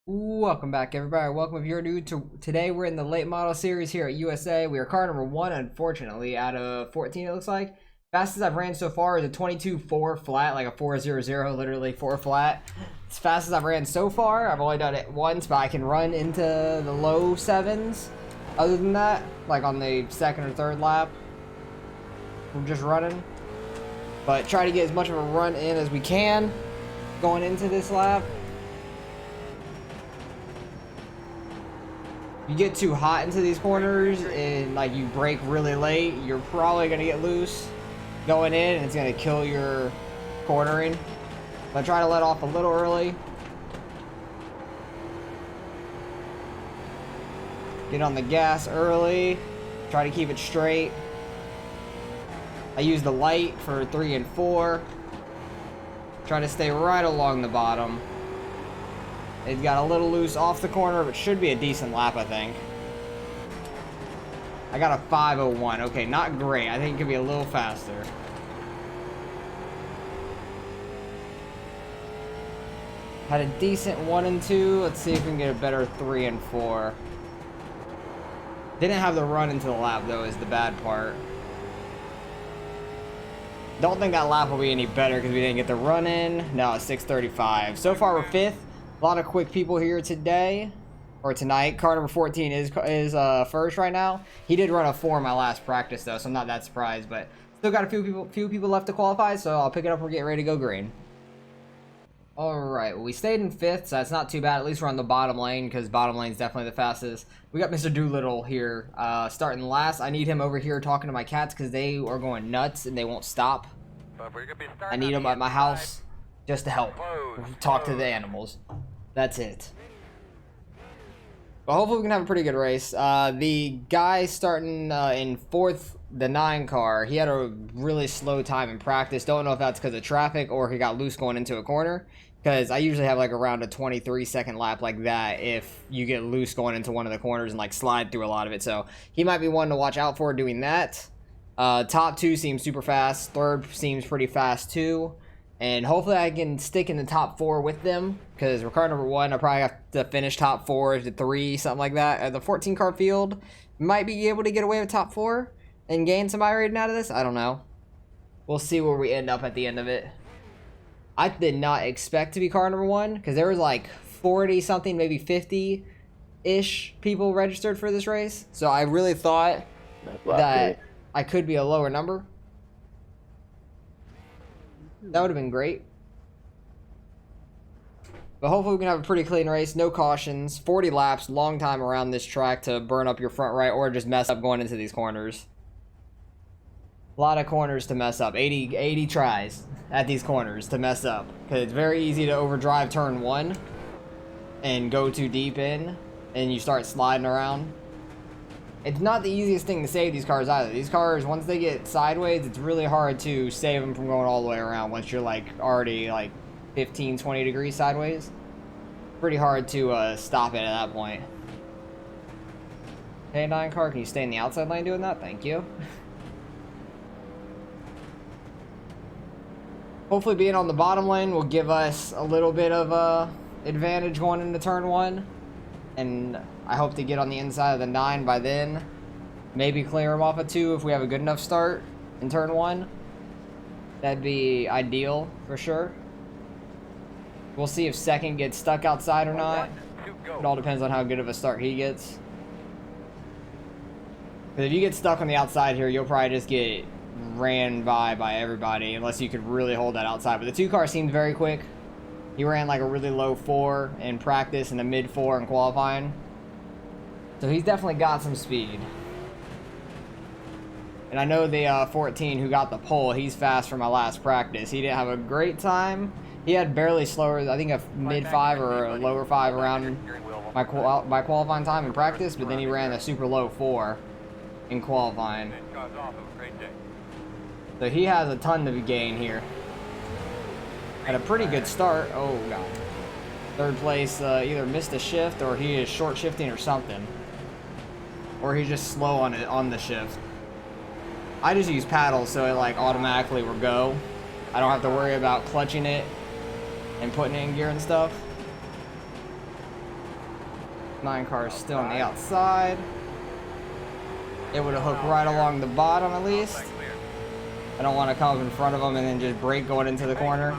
Welcome back, everybody. Welcome if you're new to today. We're in the late model series here at USA. We are car number 1, unfortunately, out of 14. It looks like fastest I've ran so far is a 22.4 flat, like a 4.00, literally 4 flat. It's fastest I've ran so far. I've only done it once, but I can run into the low 7s. Other than that, like on the second or third lap, we're just running. But try to get as much of a run in as we can going into this lap. You get too hot into these corners and like you brake really late, you're probably gonna get loose going in and it's gonna kill your cornering. But try to let off a little early. Get on the gas early. Try to keep it straight. I use the light for 3 and 4. Try to stay right along the bottom. It got a little loose off the corner, but should be a decent lap, I think. I got a 5:01. Okay, not great. I think it could be a little faster. Had a decent 1 and 2. Let's see if we can get a better 3 and 4. Didn't have the run into the lap, though, is the bad part. Don't think that lap will be any better because we didn't get the run in. No, it's 6:35. So far, we're 5th. A lot of quick people here today, or tonight. Car number 14 is first right now. He did run a 4 in my last practice though, so I'm not that surprised. But still got a few people left to qualify, so I'll pick it up. We're getting ready to go green. All right, well, we stayed in 5th, so that's not too bad. At least we're on the bottom lane because bottom lane is definitely the fastest. We got Mr. Doolittle here, starting last. I need him over here talking to my cats because they are going nuts and they won't stop. I need them at my house just to help talk to the animals. That's it. But hopefully we can have a pretty good race. The guy starting in 4th, the 9 car, he had a really slow time in practice. Don't know if that's because of traffic or he got loose going into a corner. Because I usually have like around a 23-second lap like that if you get loose going into one of the corners and like slide through a lot of it. So he might be one to watch out for doing that. Top 2 seems super fast. 3rd seems pretty fast too. And hopefully I can stick in the top 4 with them. Because we're car number 1, I probably have to finish top 4 to 3, something like that. The 14 car field might be able to get away with top 4 and gain some iRacing out of this. I don't know. We'll see where we end up at the end of it. I did not expect to be car number 1. Because there was like 40 something, maybe 50-ish people registered for this race. So I really thought that I could be a lower number. That would have been great. But hopefully we can have a pretty clean race. No cautions. 40 laps. Long time around this track to burn up your front right or just mess up going into these corners. A lot of corners to mess up. 80 tries at these corners to mess up. Because it's very easy to overdrive turn 1 and go too deep in. And you start sliding around. It's not the easiest thing to save these cars either. These cars, once they get sideways, it's really hard to save them from going all the way around once you're like already like 15, 20 degrees sideways. Pretty hard to stop it at that point. Hey, 9 car, can you stay in the outside lane doing that? Thank you. Hopefully being on the bottom lane will give us a little bit of advantage going into turn 1. And I hope to get on the inside of the 9 by then. Maybe clear him off a 2 if we have a good enough start in turn 1. That'd be ideal for sure. We'll see if 2nd gets stuck outside or not. It all depends on how good of a start he gets. Because if you get stuck on the outside here, you'll probably just get ran by everybody unless you could really hold that outside. But the 2 car seemed very quick. He ran like a really low 4 in practice and a mid 4 in qualifying. So he's definitely got some speed. And I know the 14 who got the pole, he's fast from my last practice. He didn't have a great time. He had barely slower, I think a mid 5 or a lower 5 around my qualifying time in practice, but then he ran a super low 4 in qualifying. So he has a ton to gain here. Had a pretty good start. Oh god. 3rd place either missed a shift or he is short shifting or something. Or he's just slow on the shift. I just use paddles so it like automatically will go. I don't have to worry about clutching it and putting it in gear and stuff. 9 cars still on the outside. Able to hook right along the bottom at least. I don't want to come up in front of them and then just brake going into the corner.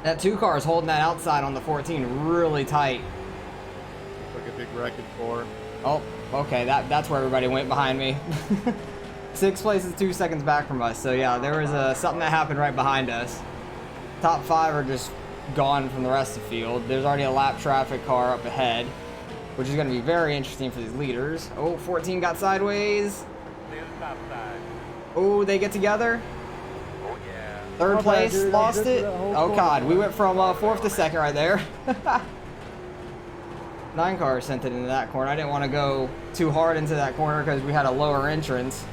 That 2 car is holding that outside on the 14 really tight. Like a big wrecking for. Oh, okay, that's where everybody went behind me. 6th place is 2 seconds back from us, so yeah, there was something that happened right behind us. Top 5 are just gone from the rest of the field. There's already a lap traffic car up ahead, which is going to be very interesting for these leaders. Oh, 14 got sideways. Oh, they get together. Oh yeah. 3rd place, lost it. Oh God, we went from 4th to 2nd right there. 9 cars sent it into that corner. I didn't want to go too hard into that corner because we had a lower entrance.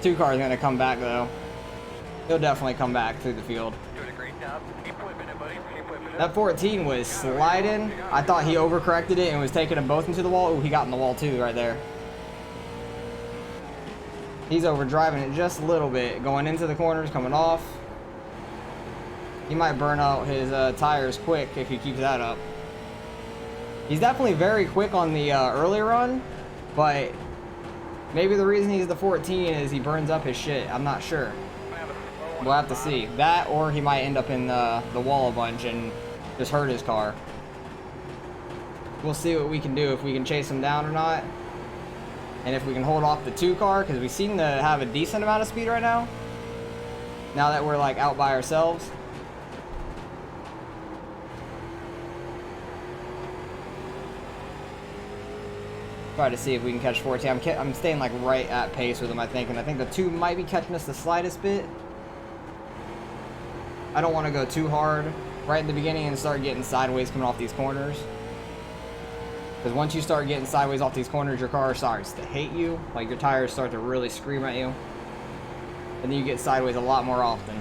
2 cars going to come back though. He'll definitely come back through the field. Doing a great job. Keep whipping it, buddy. Keep whipping it. That 14 was sliding. I thought he overcorrected it and was taking them both into the wall. Oh, he got in the wall too right there. He's overdriving it just a little bit. Going into the corners, coming off. He might burn out his tires quick if he keeps that up. He's definitely very quick on the early run, but maybe the reason he's the 14 is he burns up his shit. I'm not sure. We'll have to see. That, or he might end up in the wall a bunch and just hurt his car. We'll see what we can do, if we can chase him down or not. And if we can hold off the 2 car, because we seem to have a decent amount of speed right now. Now that we're like out by ourselves. Try to see if we can catch 14. I'm staying like right at pace with him, I think. And I think the 2 might be catching us the slightest bit. I don't want to go too hard right in the beginning and start getting sideways coming off these corners. Because once you start getting sideways off these corners, your car starts to hate you. Like your tires start to really scream at you. And then you get sideways a lot more often.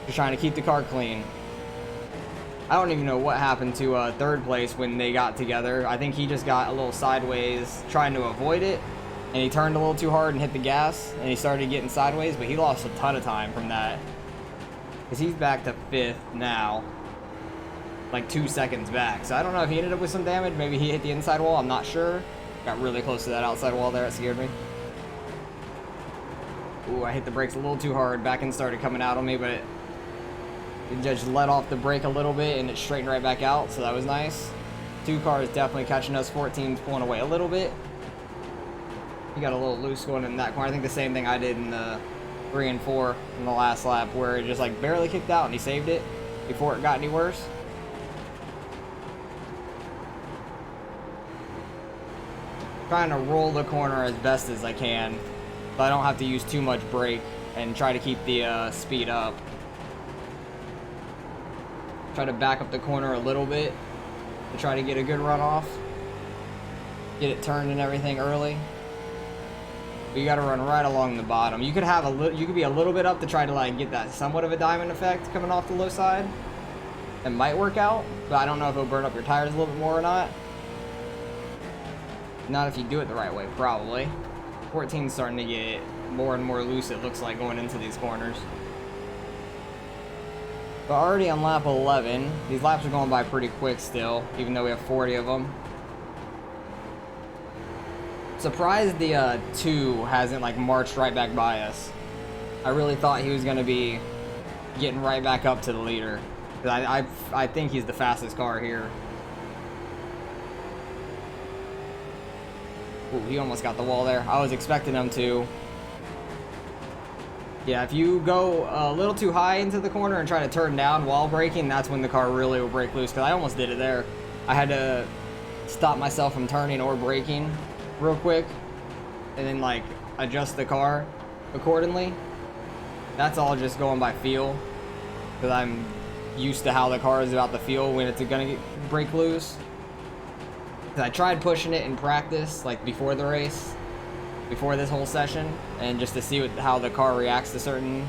Just trying to keep the car clean. I don't even know what happened to 3rd place when they got together. I think he just got a little sideways trying to avoid it. And he turned a little too hard and hit the gas. And he started getting sideways, but he lost a ton of time from that. Because he's back to 5th now. Like 2 seconds back. So I don't know if he ended up with some damage. Maybe he hit the inside wall. I'm not sure. Got really close to that outside wall there. It scared me. Ooh, I hit the brakes a little too hard. Back end started coming out on me, but it just let off the brake a little bit and it straightened right back out. So that was nice. 2 cars definitely catching us. 14's pulling away a little bit. He got a little loose going in that corner. I think the same thing I did in the 3 and 4 in the last lap, where it just like barely kicked out and he saved it before it got any worse. Trying to roll the corner as best as I can, so I don't have to use too much brake and try to keep the speed up. Try to back up the corner a little bit to try to get a good run off. Get it turned and everything early. But you got to run right along the bottom. You could have you could be a little bit up to try to like get that somewhat of a diamond effect coming off the low side. It might work out, but I don't know if it'll burn up your tires a little bit more or not. Not if you do it the right way, probably. 14's starting to get more and more loose, it looks like, going into these corners. But already on lap 11, these laps are going by pretty quick still, even though we have 40 of them. Surprised the 2 hasn't like marched right back by us. I really thought he was going to be getting right back up to the leader. I think he's the fastest car here. Ooh, he almost got the wall there. I was expecting him to. Yeah, if you go a little too high into the corner and try to turn down while braking, that's when the car really will break loose, because I almost did it there. I had to stop myself from turning or braking real quick and then like adjust the car accordingly. That's all just going by feel, because I'm used to how the car is about to feel when it's gonna break loose. I tried pushing it in practice, like before the race, before this whole session, and just to see how the car reacts to certain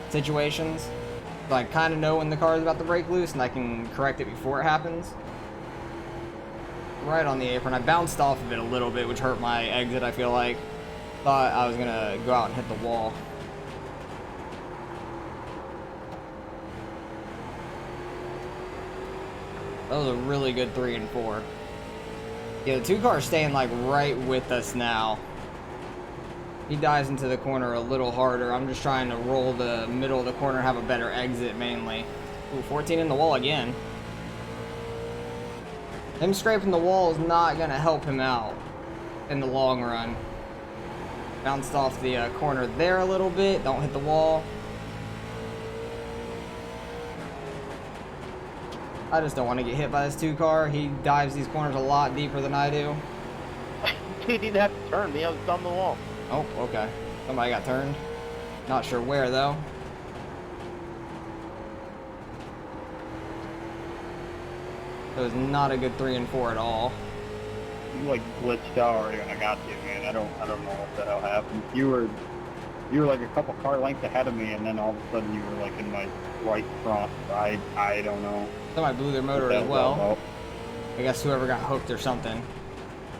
situations. So I kind of know when the car is about to break loose, and I can correct it before it happens. Right on the apron. I bounced off of it a little bit, which hurt my exit, I feel like. Thought I was going to go out and hit the wall. That was a really good 3 and 4. Yeah, the 2 car's staying like right with us now. He dives into the corner a little harder. I'm just trying to roll the middle of the corner and have a better exit mainly. Ooh, 14 in the wall again. Him scraping the wall is not going to help him out in the long run. Bounced off the corner there a little bit. Don't hit the wall. I just don't want to get hit by this 2 car. He dives these corners a lot deeper than I do. He didn't have to turn me. I was on the wall. Oh, okay. Somebody got turned. Not sure where, though. It was not a good 3 and 4 at all. You like glitched out already when I got to you, man. I don't know what the hell happened. You were like a couple car lengths ahead of me, and then all of a sudden you were like in my right front. I don't know. Somebody blew their motor as well. I guess whoever got hooked or something.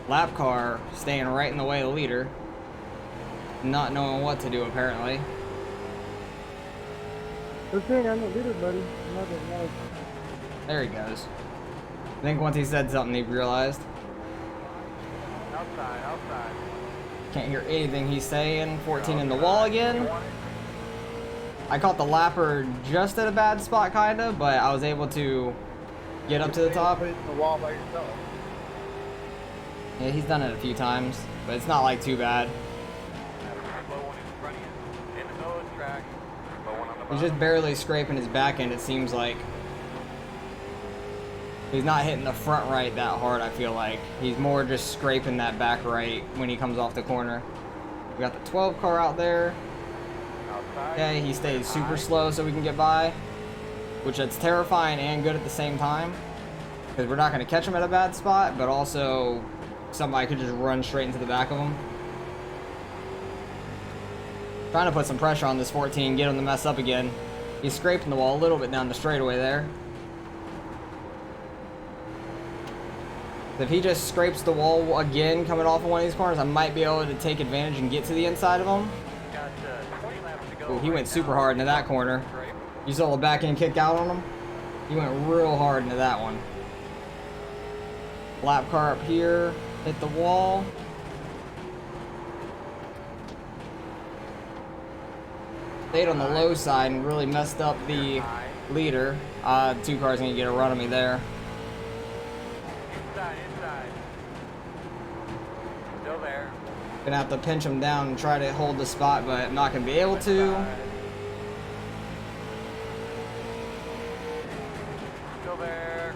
Lap car staying right in the way of the leader. Not knowing what to do, apparently. Okay, I'm the leader, buddy. There he goes. I think once he said something, he realized. Outside, outside. Can't hear anything he's saying. 14 in the wall again. I caught the lapper just at a bad spot, kinda, but I was able to get up to the top. Put it in the wall by yourself. Yeah, he's done it a few times, but it's not like too bad. Slow one in front of you. In the middle of the track. Slow one on the He's bottom. just barely scraping his back end, it seems like. He's not hitting the front right that hard, I feel like. He's more just scraping that back right when he comes off the corner. We got the 12 car out there. Outside. Okay, he stays super slow so we can get by, which that's terrifying and good at the same time, because we're not going to catch him at a bad spot, but also somebody could just run straight into the back of him. Trying to put some pressure on this 14, get him to mess up again. He's scraping the wall a little bit down the straightaway there. If he just scrapes the wall again coming off of one of these corners, I might be able to take advantage and get to the inside of him. Got 20 laps to go. Ooh, he went right super now. hard into that corner. Right. You saw the back end kick out on him? He went real hard into that one. Lap car up here, hit the wall. Stayed on the low side and really messed up the leader. 2 cars gonna get a run on me there. Inside, inside. Still there. Gonna have to pinch him down and try to hold the spot, but I'm not gonna be able to. Still there.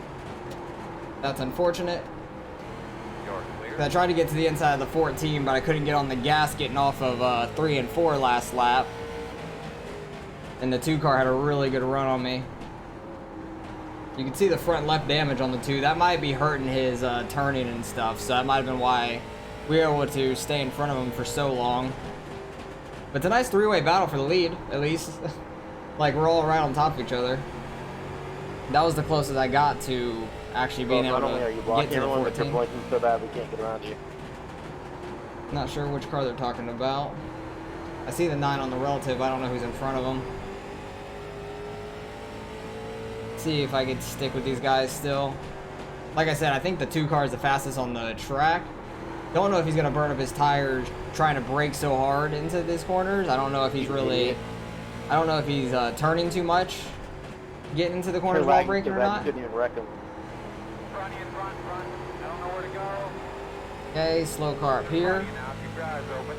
That's unfortunate. You're clear. I tried to get to the inside of the 14, but I couldn't get on the gas getting off of 3 and 4 last lap. And the 2 car had a really good run on me. You can see the front left damage on the 2. That might be hurting his turning and stuff, so that might have been why we were able to stay in front of him for so long. But it's a nice 3-way battle for the lead, at least. Like, we're all right on top of each other. That was the closest I got to actually being able Not only are you to get blocking to the everyone, but you're 14. pointing so bad we can't get around you. Not sure which car they're talking about. I see the 9 on the relative. I don't know who's in front of them. See if I could stick with these guys still. Like I said, I think the 2 car is the fastest on the track. Don't know if he's going to burn up his tires trying to brake so hard into these corners. I don't know if he's really... I don't know if he's turning too much getting into the corners while braking or not. Couldn't even wreck him. Front, in front, front. I don't know where to go. Okay, slow car up here. Now, keep your eyes open.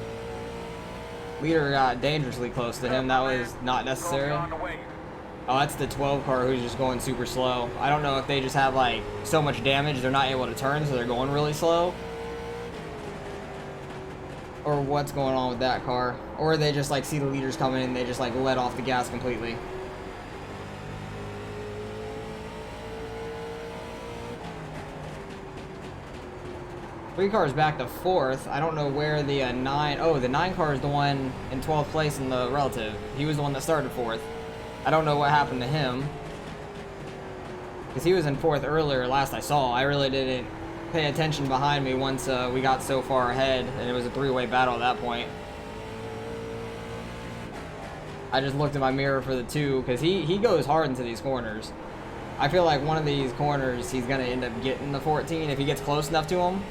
Leader got dangerously close to him. That was not necessary. On the way. Oh, that's the 12 car who's just going super slow. I don't know if they just have like so much damage they're not able to turn, so they're going really slow. Or what's going on with that car. Or they just like see the leaders coming and they just like let off the gas completely. Three cars back to 4th. I don't know where the 9... Oh, the 9 car is the one in 12th place in the relative. He was the one that started 4th. I don't know what happened to him. Because he was in 4th earlier last I saw. I really didn't pay attention behind me once we got so far ahead. And it was a 3-way battle at that point. I just looked in my mirror for the 2. Because he goes hard into these corners. I feel like one of these corners he's gonna end up getting the 14 if he gets close enough to him.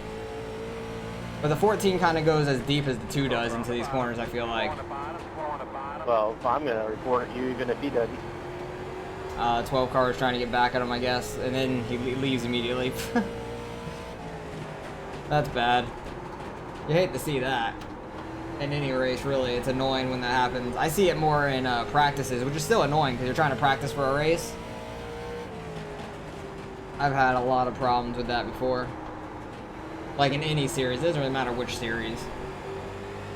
But the 14 kind of goes as deep as the 2 does into these corners, I feel like. Well, I'm going to report you even if he doesn't. 12 cars trying to get back at him, I guess, and then he leaves immediately. That's bad. You hate to see that. In any race, really. It's annoying when that happens. I see it more in practices, which is still annoying because you're trying to practice for a race. I've had a lot of problems with that before. Like in any series, it doesn't really matter which series.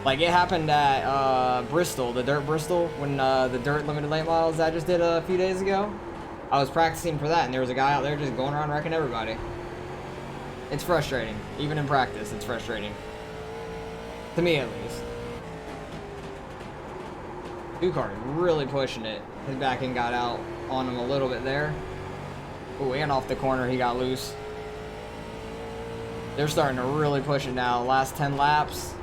Like it happened at Bristol, the Dirt Bristol, when the Dirt Limited Late Models I just did a few days ago. I was practicing for that, and there was a guy out there just going around wrecking everybody. It's frustrating. Even in practice, it's frustrating. To me, at least. 2 cars really pushing it. His back end got out on him a little bit there. Ooh, and off the corner, he got loose. They're starting to really push it now. Last 10 laps.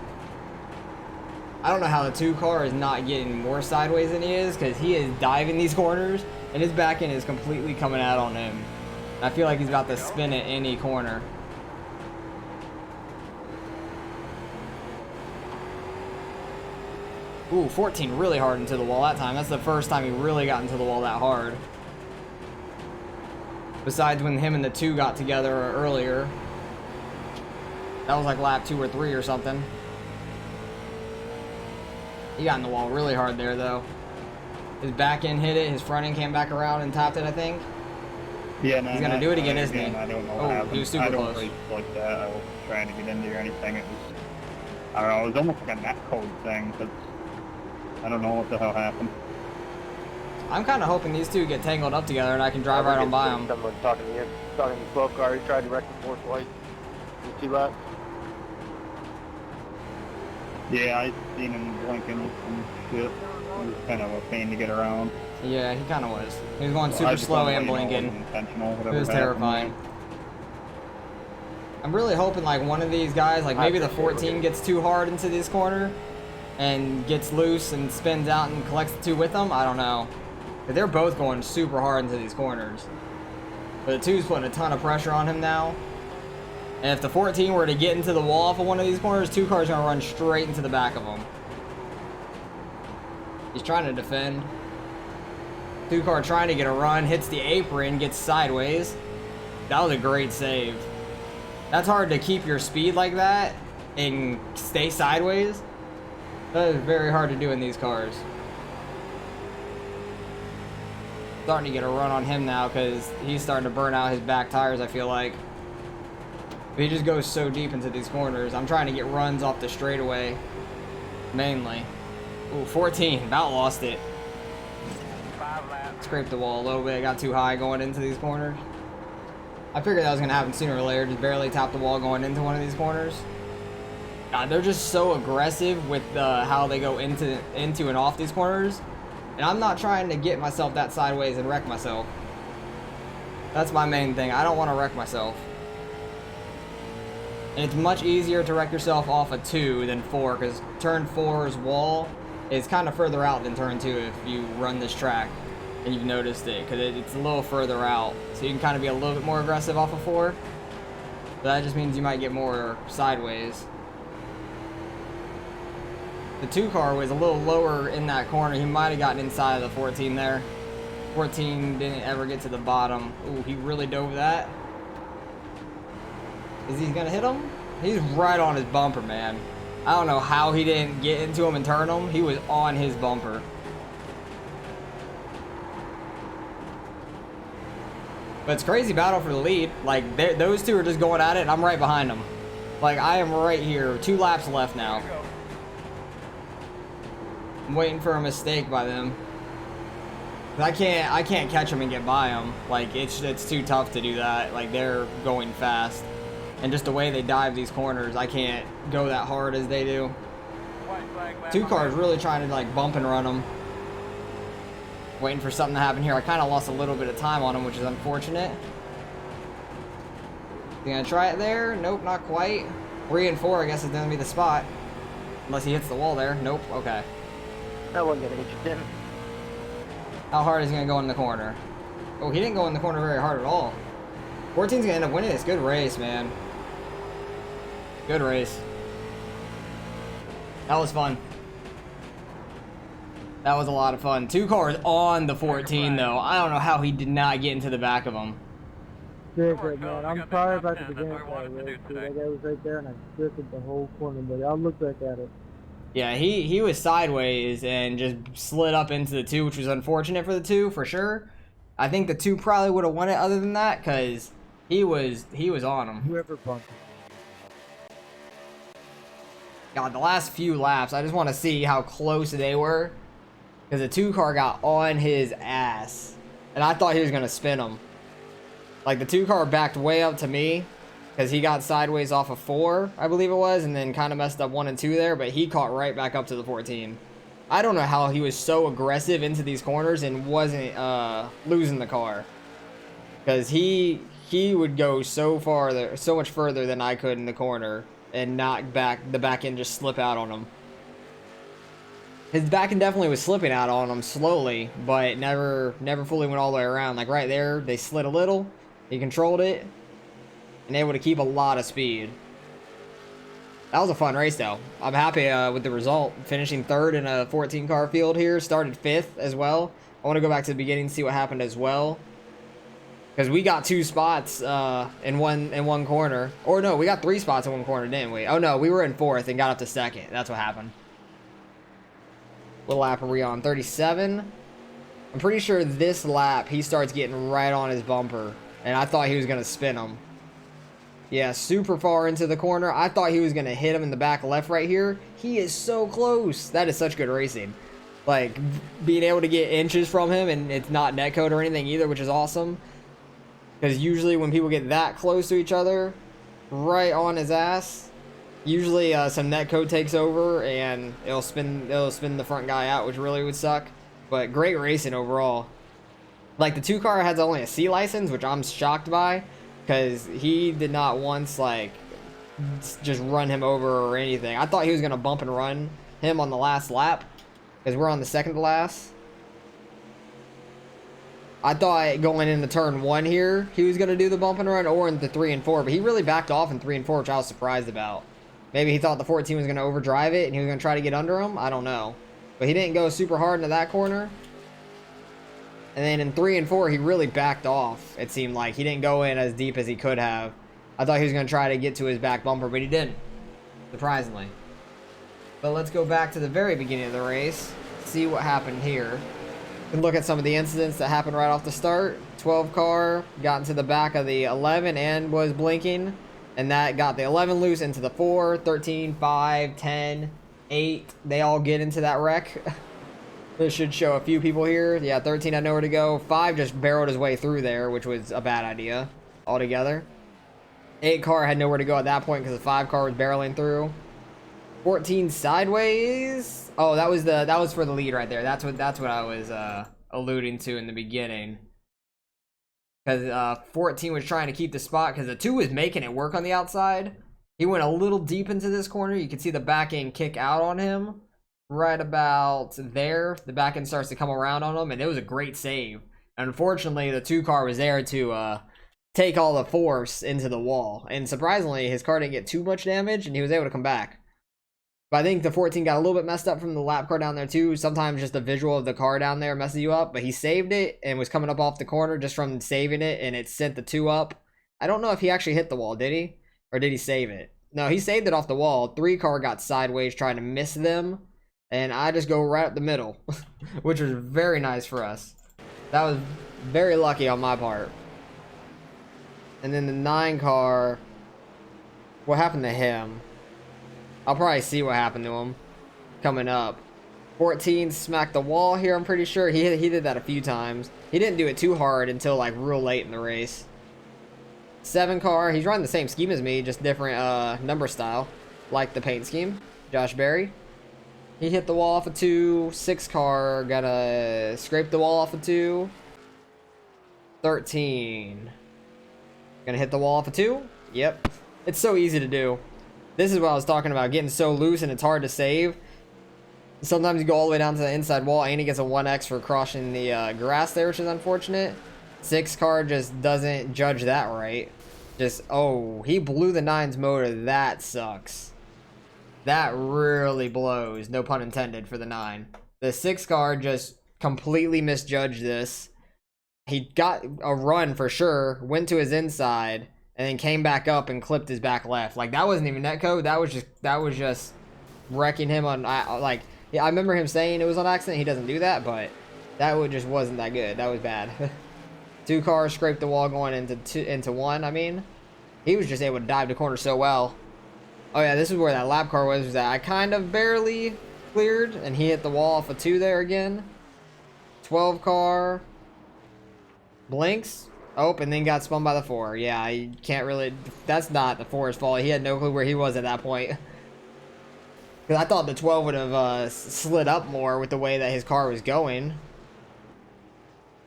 I don't know how the 2 car is not getting more sideways than he is, because he is diving these corners, and his back end is completely coming out on him. I feel like he's about to spin at any corner. Ooh, 14 really hard into the wall that time. That's the first time he really got into the wall that hard. Besides when him and the 2 got together earlier. That was like lap 2 or 3 or something. He got in the wall really hard there, though. His back end hit it. His front end came back around and topped it, I think. Yeah, no, he's gonna do it again, isn't he? I don't know what Oh, happened. he was super I don't close. race like that. I wasn't trying to get into or anything. It was, I don't know, it was almost like a net code thing, but I don't know what the hell happened. I'm kind of hoping these 2 get tangled up together and I can drive right on by them. Someone talking to you. Talking to the 12 car. He tried to wreck the 4th twice. In 2 laps. Yeah, I seen him blinking and shit. It was kind of a pain to get around. Yeah, he kind of was. He was going I super just slow wanted to and let you know it blinking. wasn't intentional, It whatever was happened. terrifying. I'm really hoping like one of these guys, like maybe the 14 gets too hard into this corner and gets loose and spins out and collects the 2 with them. I don't know. But they're both going super hard into these corners. But the 2's putting a ton of pressure on him now. And if the 14 were to get into the wall off of one of these corners, 2 cars are going to run straight into the back of him. He's trying to defend. 2 car trying to get a run, hits the apron, gets sideways. That was a great save. That's hard to keep your speed like that and stay sideways. That is very hard to do in these cars. Starting to get a run on him now because he's starting to burn out his back tires, I feel like. But he just goes so deep into these corners. I'm trying to get runs off the straightaway, mainly. Ooh, 14, about lost it. 5 laps. Scraped the wall a little bit, got too high going into these corners. I figured that was going to happen sooner or later, just barely tapped the wall going into one of these corners. God, they're just so aggressive with how they go into and off these corners. And I'm not trying to get myself that sideways and wreck myself. That's my main thing. I don't want to wreck myself. And it's much easier to wreck yourself off a 2 than 4, because turn 4's wall is kind of further out than turn 2 if you run this track and you've noticed it, because it's a little further out. So you can kind of be a little bit more aggressive off of 4. But that just means you might get more sideways. The 2 car was a little lower in that corner. He might have gotten inside of the 14 there. 14 didn't ever get to the bottom. Ooh, he really dove that. Is he gonna hit him? He's right on his bumper, man. I don't know how he didn't get into him and turn him. He was on his bumper. But it's crazy battle for the lead. Like, those 2 are just going at it, and I'm right behind them. Like, I am right here. 2 laps left now. I'm waiting for a mistake by them. I can't catch them and get by them. Like, it's too tough to do that. Like, they're going fast. And just the way they dive these corners, I can't go that hard as they do. 2 cars really trying to, like, bump and run them. Waiting for something to happen here. I kind of lost a little bit of time on him, which is unfortunate. You gonna try it there? Nope, not quite. 3 and 4, I guess, is gonna be the spot. Unless he hits the wall there. Nope, okay. That wasn't going to hit you, Tim. How hard is he gonna go in the corner? Oh, he didn't go in the corner very hard at all. 14's gonna end up winning this. Good race, man. Good race. That was fun. That was a lot of fun. 2 cars on the 14, though. I don't know how he did not get into the back of him. Yeah, but man, I'm sorry about the beginning of that race, dude. That guy was right there and I drifted the whole corner, but I'll look back at it. Yeah, he was sideways and just slid up into the 2, which was unfortunate for the 2, for sure. I think the 2 probably would have won it other than that, because he was on him. Whoever bumped. God, the last few laps, I just want to see how close they were. Because the 2 car got on his ass. And I thought he was going to spin him. Like, the 2 car backed way up to me. Because he got sideways off of 4, I believe it was. And then kind of messed up 1 and 2 there. But he caught right back up to the 14. I don't know how he was so aggressive into these corners and wasn't losing the car. Because he would go so much further than I could in the corner. And knock the back end just slip out on him. His back end definitely was slipping out on him slowly, but never fully went all the way around. Like right there, they slid a little. He controlled it, and able to keep a lot of speed. That was a fun race, though. I'm happy with the result. Finishing 3rd in a 14-car field here. Started 5th as well. I want to go back to the beginning and see what happened as well. Because we got 2 spots in one corner. Or no, we got 3 spots in one corner, didn't we? Oh no, we were in 4th and got up to 2nd. That's what happened. What lap are we on? 37? I'm pretty sure this lap he starts getting right on his bumper. And I thought he was going to spin him. Yeah, super far into the corner. I thought he was going to hit him in the back left right here. He is so close. That is such good racing. Like, being able to get inches from him, and it's not netcode or anything either, which is awesome. Because usually when people get that close to each other, right on his ass, usually some netcode takes over and it'll spin the front guy out, which really would suck. But great racing overall. Like, the 2 car has only a C license, which I'm shocked by, because he did not once, like, just run him over or anything. I thought he was going to bump and run him on the last lap, because we're on the 2nd to last. I thought going into turn 1 here, he was going to do the bump and run, or in the 3 and 4, but he really backed off in 3 and 4, which I was surprised about. Maybe he thought the 14 was going to overdrive it, and he was going to try to get under him. I don't know. But he didn't go super hard into that corner. And then in 3 and 4, he really backed off, it seemed like. He didn't go in as deep as he could have. I thought he was going to try to get to his back bumper, but he didn't. Surprisingly. But let's go back to the very beginning of the race. See what happened here. And look at some of the incidents that happened right off the start. 12 car got into the back of the 11 and was blinking. And that got the 11 loose into the 4, 13, 5, 10, 8. They all get into that wreck. This should show a few people here. Yeah, 13 had nowhere to go. 5 just barreled his way through there, which was a bad idea altogether. 8 car had nowhere to go at that point because the 5 car was barreling through. 14 sideways. Oh, that was for the lead right there. That's what I was alluding to in the beginning. Because 14 was trying to keep the spot because the 2 was making it work on the outside. He went a little deep into this corner. You can see the back end kick out on him. Right about there, the back end starts to come around on him, and it was a great save. Unfortunately, the 2 car was there to take all the force into the wall, and surprisingly, his car didn't get too much damage, and he was able to come back. But I think the 14 got a little bit messed up from the lap car down there too. Sometimes just the visual of the car down there messes you up, but he saved it and was coming up off the corner just from saving it, and it sent the 2 up. I don't know if he actually hit the wall, did he? Or did he save it? No, he saved it off the wall. 3 car got sideways trying to miss them. And I just go right up the middle, which was very nice for us. That was very lucky on my part. And then the 9 car, what happened to him? I'll probably see what happened to him coming up. 14 smacked the wall here, I'm pretty sure. He did that a few times. He didn't do it too hard until like real late in the race. 7 car, he's running the same scheme as me, just different number style. Like the paint scheme. Josh Berry. He hit the wall off of 2. 6 car gonna scrape the wall off of 2. 13 gonna hit the wall off of 2. Yep, it's so easy to do. This is what I was talking about, getting so loose and it's hard to save. Sometimes you go all the way down to the inside wall and he gets a 1x for crossing the grass there, which is unfortunate. 6 car just doesn't judge that right. Just, oh, he blew the 9's motor. That sucks. That really blows. No pun intended for the 9. The 6 car just completely misjudged this. He got a run for sure, went to his inside, and then came back up and clipped his back left. Like, that wasn't even netcode. That was just wrecking him on, like, yeah, I remember him saying it was on accident. He doesn't do that, but that just wasn't that good. That was bad. 2 cars scraped the wall going into 1, I mean. He was just able to dive the corner so well. Oh yeah, this is where that lap car was that I kind of barely cleared, and he hit the wall off of 2 there again. 12 car blinks. Oh, and then got spun by the 4. Yeah, you can't really, that's not the 4's fault. He had no clue where he was at that point. Because I thought the 12 would have slid up more with the way that his car was going.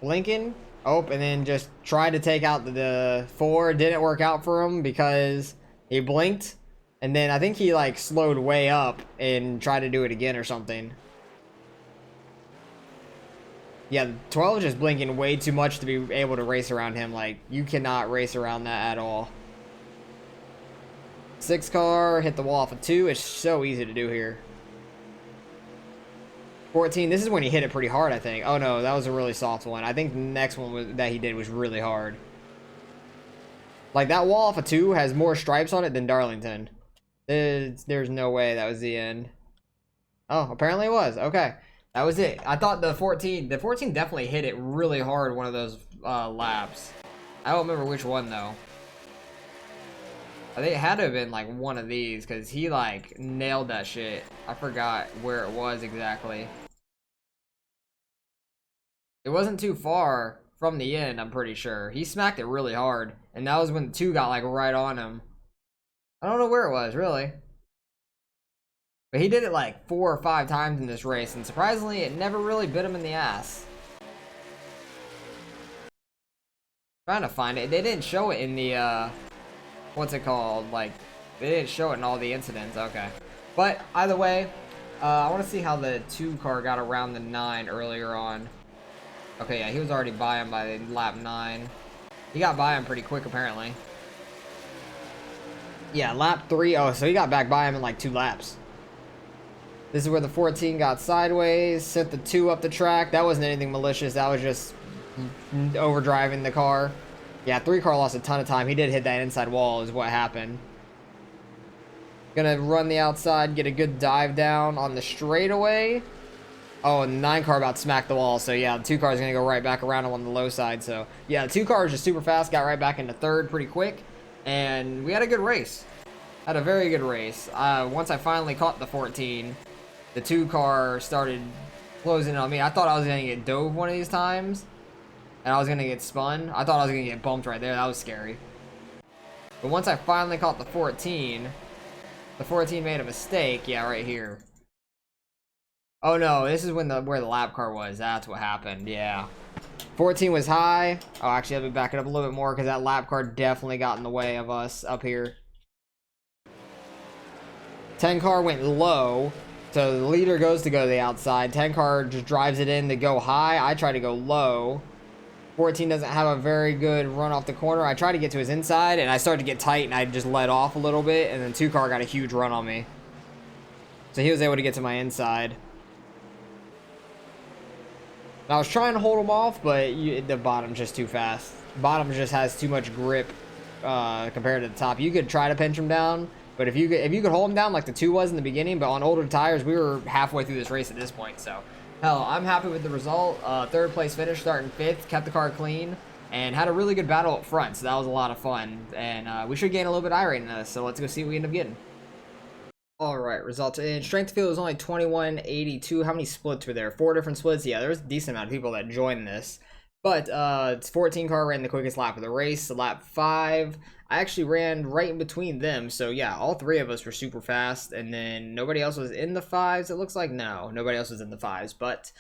Blinking. Oh, and then just tried to take out the 4. Didn't work out for him because he blinked. And then I think he like slowed way up and tried to do it again or something. Yeah, the 12 is just blinking way too much to be able to race around him. Like, you cannot race around that at all. 6 car hit the wall off of 2. It's so easy to do here. 14, this is when he hit it pretty hard, I think. Oh no, that was a really soft one. I think the next one that he did was really hard. Like, that wall off of 2 has more stripes on it than Darlington. There's no way that was the end. Oh, apparently it was. Okay, that was it. I thought the 14 definitely hit it really hard one of those laps. I don't remember which one though. I think it had to have been like one of these because he like nailed that shit. I forgot where it was exactly. It wasn't too far from the end, I'm pretty sure. He smacked it really hard, and that was when the 2 got like right on him. I don't know where it was, really. But he did it like 4 or 5 times in this race, and surprisingly, it never really bit him in the ass. Trying to find it. They didn't show it in the, what's it called? Like, they didn't show it in all the incidents. Okay. But, either way, I want to see how the 2 car got around the 9 earlier on. Okay, yeah, he was already by him by lap 9. He got by him pretty quick, apparently. Yeah, lap 3. Oh, so he got back by him in like 2 laps. This is where the 14 got sideways, sent the 2 up the track. That wasn't anything malicious. That was just overdriving the car. Yeah, 3 car lost a ton of time. He did hit that inside wall is what happened. Gonna run the outside, get a good dive down on the straightaway. Oh, and the 9 car about smacked the wall. So yeah, the 2 car is gonna go right back around him on the low side. So yeah, the 2 car is just super fast. Got right back into 3rd pretty quick. And we had a good race. Had a very good race. Once I finally caught the 14, the 2 car started closing on me. I thought I was going to get dove one of these times, and I was going to get spun. I thought I was going to get bumped right there. That was scary. But once I finally caught the 14 made a mistake. Yeah, right here. Oh no, this is when where the lap car was. That's what happened. Yeah. 14 was high. Oh, actually, let me back it up a little bit more because that lap car definitely got in the way of us up here. 10 car went low, so the leader goes to the outside. 10 car just drives it in to go high. I try to go low. 14 doesn't have a very good run off the corner. I try to get to his inside, and I started to get tight, and I just let off a little bit, and then 2 car got a huge run on me. So he was able to get to my inside. I was trying to hold him off, but the bottom's just too fast. Bottom just has too much grip compared to the top. You could try to pinch him down, but if you could hold him down like the 2 was in the beginning, but on older tires, we were halfway through this race at this point. So, hell, I'm happy with the result. 3rd place finish, starting 5th, kept the car clean, and had a really good battle up front. So that was a lot of fun, and we should gain a little bit of iRating in this. So let's go see what we end up getting. Alright, results. In strength of field was only 2182. How many splits were there? 4 different splits? Yeah, there was a decent amount of people that joined this. But, it's 14 car ran the quickest lap of the race. Lap 5, I actually ran right in between them. So, yeah, all 3 of us were super fast. And then nobody else was in the 5s, it looks like. No, nobody else was in the 5s. But,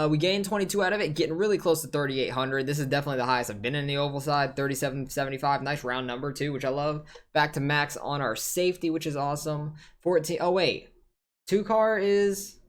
we gained 22 out of it, getting really close to 3,800. This is definitely the highest I've been in the oval side, 3775. Nice round number too, which I love. Back to max on our safety, which is awesome. 14. Oh wait, 2 car is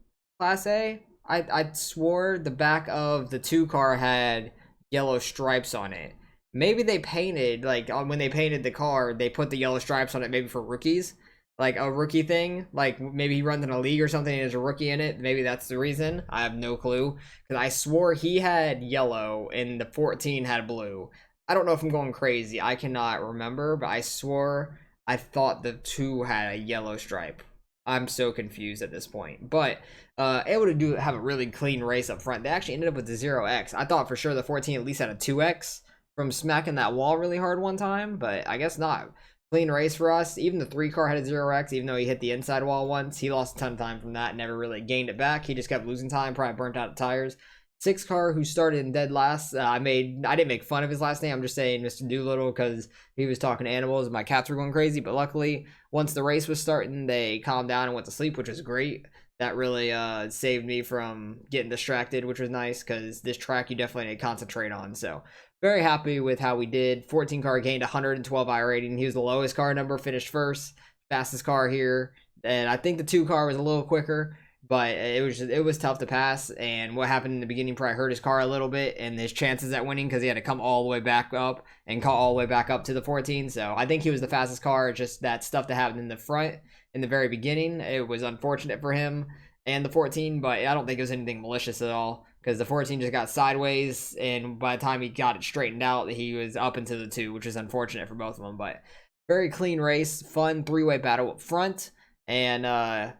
Class A. I swore the back of the 2 car had yellow stripes on it. Maybe they painted, like, when they painted the car, they put the yellow stripes on it maybe for rookies. Like, a rookie thing. Like, maybe he runs in a league or something and there's a rookie in it. Maybe that's the reason. I have no clue. Because I swore he had yellow and the 14 had blue. I don't know if I'm going crazy. I cannot remember, but I swore I thought the 2 had a yellow stripe. I'm so confused at this point. But able to have a really clean race up front. They actually ended up with the 0x. I thought for sure the 14 at least had a 2x from smacking that wall really hard one time, but I guess not. Clean race for us. Even the 3 car had a 0x, even though he hit the inside wall once. He lost a ton of time from that, never really gained it back. He just kept losing time, probably burnt out the tires. 6 car who started in dead last. I didn't make fun of his last name. I'm just saying Mr. Doolittle because he was talking to animals and my cats were going crazy. But luckily, once the race was starting, they calmed down and went to sleep, which was great. That really saved me from getting distracted, which was nice because this track you definitely need to concentrate on. So very happy with how we did. 14 car gained 112 I rating. He was the lowest car number, finished first. Fastest car here. And I think the 2 car was a little quicker, but it was tough to pass. And what happened in the beginning probably hurt his car a little bit and his chances at winning because he had to come all the way back up and call all the way back up to the 14. So I think he was the fastest car. Just that stuff that happened in the front in the very beginning, it was unfortunate for him and the 14, but I don't think it was anything malicious at all because the 14 just got sideways, and by the time he got it straightened out, he was up into the 2, which is unfortunate for both of them. But very clean race, fun 3-way battle up front, and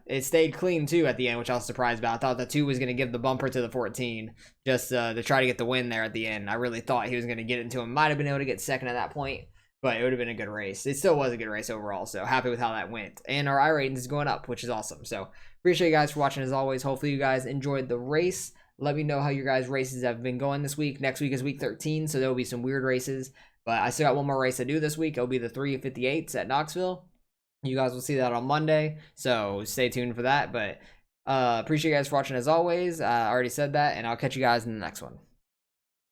it stayed clean too at the end, which I was surprised about. I thought the 2 was going to give the bumper to the 14 just to try to get the win there at the end. I really thought he was going to get into him. Might have been able to get second at that point, but it would have been a good race. It still was a good race overall, so happy with how that went. And our I ratings is going up, which is awesome. So appreciate you guys for watching as always. Hopefully you guys enjoyed the race. Let me know how your guys' races have been going this week. Next week is week 13, so there will be some weird races. But I still got one more race to do this week. It'll be the 358s at Knoxville. You guys will see that on Monday, so stay tuned for that. But appreciate you guys for watching as always. I already said that, and I'll catch you guys in the next one.